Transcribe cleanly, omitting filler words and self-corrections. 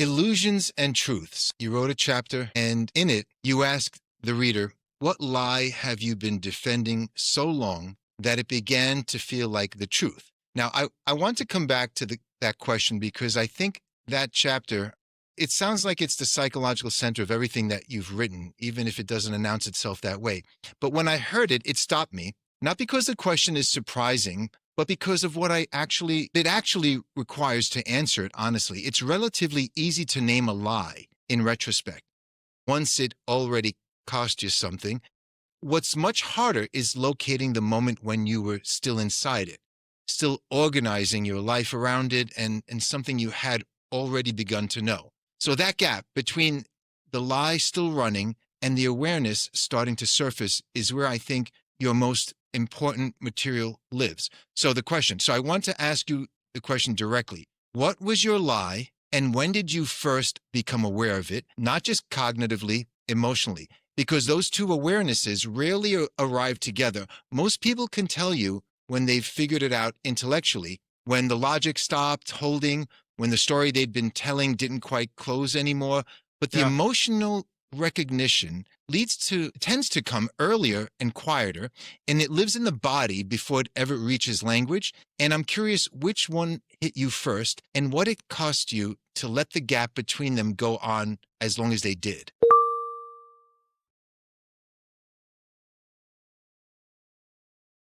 Illusions and Truths. You wrote a chapter, and in it, you asked the reader, what lie have you been defending so long that it began to feel like the truth? Now, I want to come back to that question because I think that chapter, it sounds like it's the psychological center of everything that you've written, even if it doesn't announce itself that way. But when I heard it, it stopped me, not because the question is surprising, but because of what it actually requires to answer it honestly. It's relatively easy to name a lie in retrospect, once it already cost you something. What's much harder is locating the moment when you were still inside it, still organizing your life around it and something you had already begun to know. So that gap between the lie still running and the awareness starting to surface is where I think your most important material lives. So I want to ask you the question directly. What was your lie and when did you first become aware of it? Not just cognitively, emotionally, because those two awarenesses rarely arrive together. Most people can tell you when they've figured it out intellectually, when the logic stopped holding, when the story they'd been telling didn't quite close anymore. But the emotional recognition tends to come earlier and quieter, and it lives in the body before it ever reaches language. And I'm curious which one hit you first and what it cost you to let the gap between them go on as long as they did.